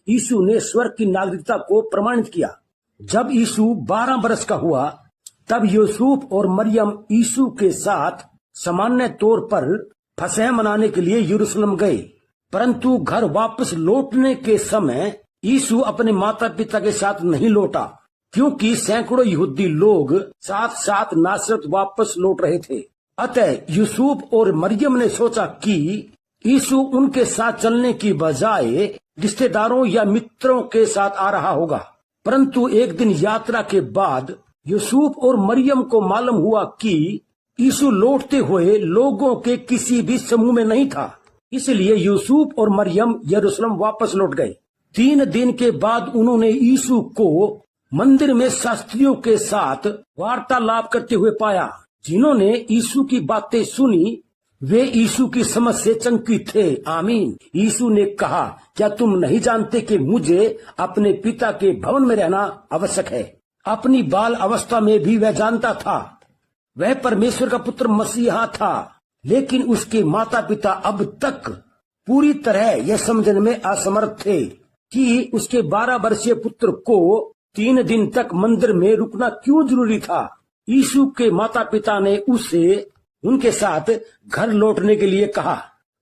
यीशु ने स्वर्ग की नागरिकता को प्रमाणित किया। जब यीशु 12 वर्ष का हुआ तब यूसुफ और मरियम यीशु के साथ सामान्य तौर पर फसह मनाने के लिए यरूशलेम गए, परंतु घर वापस लौटने के समय यीशु अपने माता पिता के साथ नहीं लौटा, क्योंकि सैकड़ों यहूदी लोग साथ साथ नासरत वापस लौट रहे थे। अतः यूसुफ और मरियम ने सोचा कि यीशु उनके साथ चलने की बजाय रिश्तेदारों या मित्रों के साथ आ रहा होगा। परंतु एक दिन यात्रा के बाद यूसुफ और मरियम को मालूम हुआ कि यीशु लौटते हुए लोगों के किसी भी समूह में नहीं था। इसलिए यूसुफ और मरियम यरूशलेम वापस लौट गए। 3 दिन के बाद उन्होंने यीशु को मंदिर में शास्त्रियों के साथ वार्तालाप करते हुए पाया। जिन्होंने यीशु की बातें सुनी वे यीशु की समझ से चकित थे। आमीन। यीशु ने कहा, क्या तुम नहीं जानते कि मुझे अपने पिता के भवन में रहना आवश्यक है? अपनी बाल अवस्था में भी वह जानता था वह परमेश्वर का पुत्र मसीहा था, लेकिन उसके माता पिता अब तक पूरी तरह यह समझने में असमर्थ थे कि उसके 12 वर्षीय पुत्र को 3 दिन तक मंदिर में रुकना क्यों जरूरी था। यीशु के माता पिता ने उसे उनके साथ घर लौटने के लिए कहा।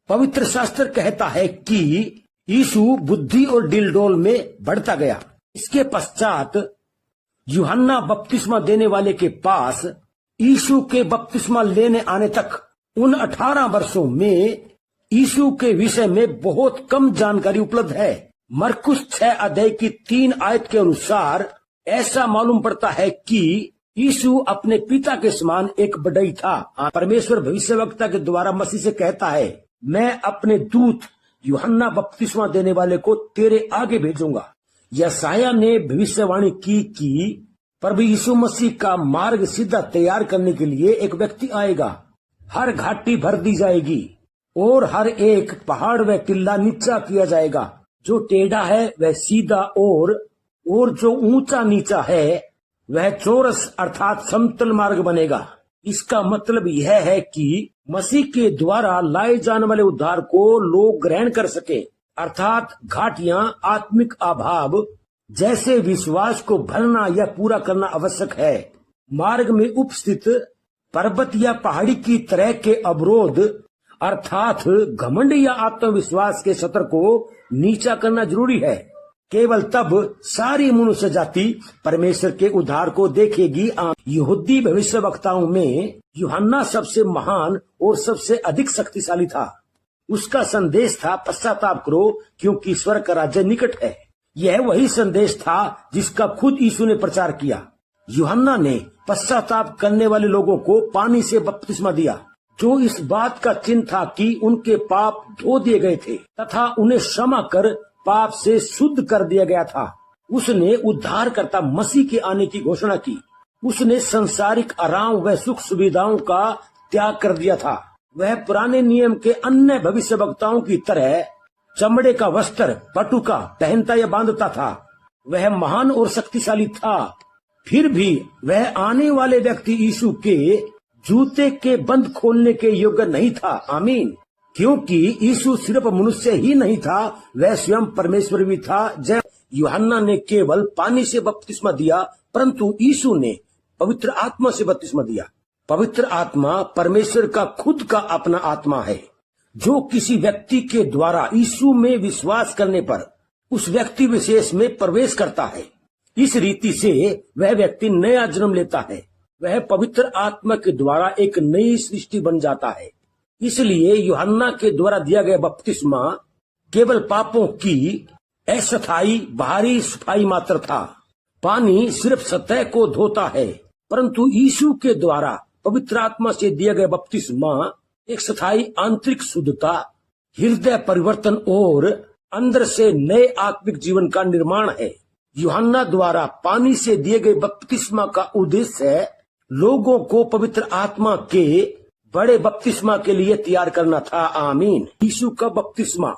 पवित्र शास्त्र कहता है कि यीशु बुद्धि और डिलडोल में बढ़ता गया। इसके पश्चात यूहन्ना बपतिस्मा देने वाले के पास यीशु के बपतिस्मा लेने आने तक उन 18 वर्षों में यीशु के विषय में बहुत कम जानकारी उपलब्ध है। मरकुस 6 अध्याय की 3 आयत के अनुसार ऐसा मालूम पड़ता है कि यीशु अपने पिता के समान एक बढ़ई था। परमेश्वर भविष्यवक्ता के द्वारा मसीह से कहता है, मैं अपने दूत यूहन्ना बपतिस्मा देने वाले को तेरे आगे भेजूंगा। यशायाह ने भविष्यवाणी की कि प्रभु यीशु मसीह का मार्ग सीधा तैयार करने के लिए एक व्यक्ति आएगा। हर घाटी भर दी जाएगी और हर एक पहाड़ व टिल्ला नीचा किया जाएगा। जो टेढ़ा है वह सीधा और जो ऊंचा नीचा है वह चौरस अर्थात समतल मार्ग बनेगा। इसका मतलब यह है कि मसीह के द्वारा लाए जाने वाले उद्धार को लोग ग्रहण कर सके, अर्थात घाटियां आत्मिक अभाव जैसे विश्वास को भरना या पूरा करना आवश्यक है। मार्ग में उपस्थित पर्वत या पहाड़ी की तरह के अवरोध अर्थात घमंड या आत्मविश्वास के सत्र को नीचा करना जरूरी है। केवल तब सारी मनुष्य जाति परमेश्वर के उद्धार को देखेगी। यहूदी भविष्यवक्ताओं में यूहन्ना सबसे महान और सबसे अधिक शक्तिशाली था। उसका संदेश था, पश्चाताप करो क्योंकि स्वर्ग का राज्य निकट है। यह वही संदेश था जिसका खुद यीशु ने प्रचार किया। यूहन्ना ने पश्चाताप करने वाले लोगों को पानी से बपतिस्मा दिया, जो इस बात का चिन्ह था कि उनके पाप धो दिए गए थे तथा उन्हें क्षमा कर पाप से शुद्ध कर दिया गया था। उसने उद्धारकर्ता मसीह के आने की घोषणा की। उसने संसारिक आराम व सुख सुविधाओं का त्याग कर दिया था। वह पुराने नियम के अन्य भविष्यवक्ताओं की तरह चमड़े का वस्त्र पटुका पहनता या बांधता था। वह महान और शक्तिशाली था। फिर भी वह आने वाले व्यक्ति यीशु के जूते के बंद खोलने के योग्य नहीं था। आमीन। क्योंकि यीशु सिर्फ मनुष्य ही नहीं था, वह स्वयं परमेश्वर भी था। जब यूहन्ना ने केवल पानी से बपतिस्मा दिया, परंतु यीशु ने पवित्र आत्मा से बपतिस्मा दिया। पवित्र आत्मा परमेश्वर का खुद का अपना आत्मा है, जो किसी व्यक्ति के द्वारा यीशु में विश्वास करने पर उस व्यक्ति विशेष में प्रवेश करता है। इस रीति से वह व्यक्ति नया जन्म लेता है। वह पवित्र आत्मा के द्वारा एक नई सृष्टि बन जाता है। इसलिए यूहन्ना के द्वारा दिया गया बपतिस्मा केवल पापों की अस्थायी बाहरी सफाई मात्र था। पानी सिर्फ सतह को धोता है, परंतु यीशु के द्वारा पवित्र आत्मा से दिया गया बपतिस्मा एक स्थायी आंतरिक शुद्धता, हृदय परिवर्तन और अंदर से नए आत्मिक जीवन का निर्माण है। यूहन्ना द्वारा पानी से दिए गए बपतिस्मा का उद्देश्य लोगों को पवित्र आत्मा के बड़े बपतिस्मा के लिए तैयार करना था। आमीन। यीशु का बपतिस्मा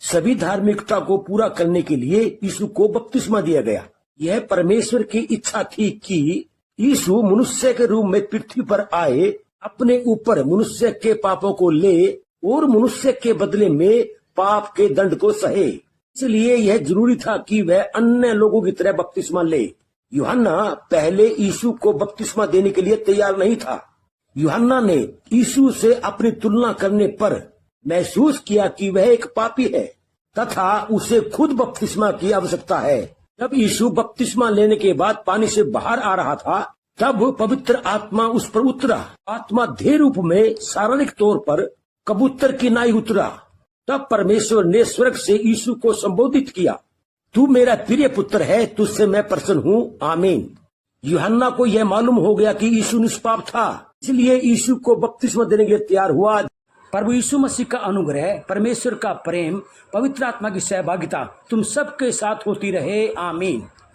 सभी धार्मिकता को पूरा करने के लिए यीशु को बपतिस्मा दिया गया। यह परमेश्वर की इच्छा थी कि यीशु मनुष्य के रूप में पृथ्वी पर आए, अपने ऊपर मनुष्य के पापों को ले और मनुष्य के बदले में पाप के दंड को सहे। इसलिए यह जरूरी था कि वह अन्य लोगों की तरह बपतिस्मा ले। यूहन्ना पहले यीशु को बपतिस्मा देने के लिए तैयार नहीं था। यूहन्ना ने यीशु से अपनी तुलना करने पर महसूस किया कि वह एक पापी है तथा उसे खुद बपतिस्मा की आवश्यकता है। जब यीशु बपतिस्मा लेने के बाद पानी से बाहर आ रहा था, तब पवित्र आत्मा उस पर उतरा। आत्मा देह रूप में शारीरिक तौर पर कबूतर की नाई उतरा। तब परमेश्वर ने स्वर्ग से यीशु को संबोधित किया, तू मेरा प्रिय पुत्र है, तुझसे मैं प्रसन्न हूँ। आमीन। यूहन्ना को यह मालूम हो गया कि यीशु निष्पाप था, इसलिए यीशु को बपतिस्मा देने के लिए तैयार हुआ। प्रभु यीशु मसीह का अनुग्रह, परमेश्वर का प्रेम, पवित्र आत्मा की सहभागिता तुम सबके साथ होती रहे। आमीन।